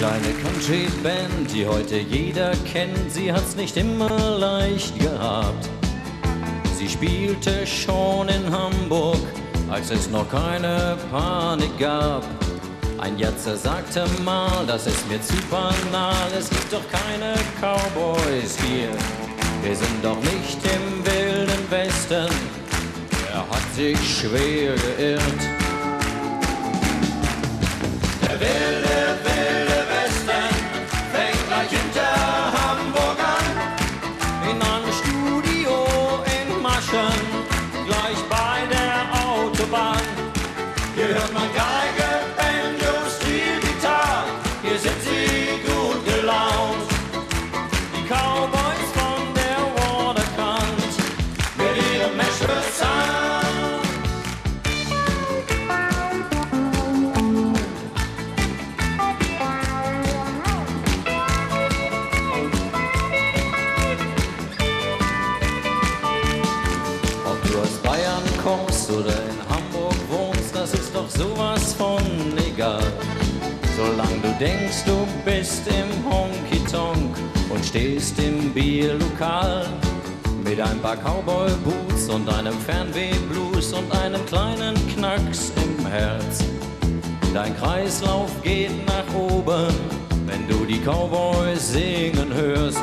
Kleine Country-Band, die heute jeder kennt, sie hat's nicht immer leicht gehabt. Sie spielte schon in Hamburg, als es noch keine Panik gab. Ein Jatzer sagte mal, das ist mir zu banal, es gibt doch keine Cowboys hier. Wir sind doch nicht im wilden Westen, er hat sich schwer geirrt. Der wilde Westen fängt gleich hinter Hamburg an, in einem Studio in Maschen, gleich bei der Autobahn. Hier hört man Geige, Banjo, Steel, Gitarre, hier sind sie gut gelaunt. Die Cowboys von der Waterkant mit ihrem Nashville-Sound. Ob du aus Bayern kommst oder in Hamburg wohnst, das ist doch sowas von egal. Solange du denkst, du bist im Honky-Tonk und stehst im Bierlokal mit ein paar Cowboy-Boots und einem Fernweh-Blues und einem kleinen Knacks im Herz. Dein Kreislauf geht nach oben, wenn du die Cowboys singen hörst.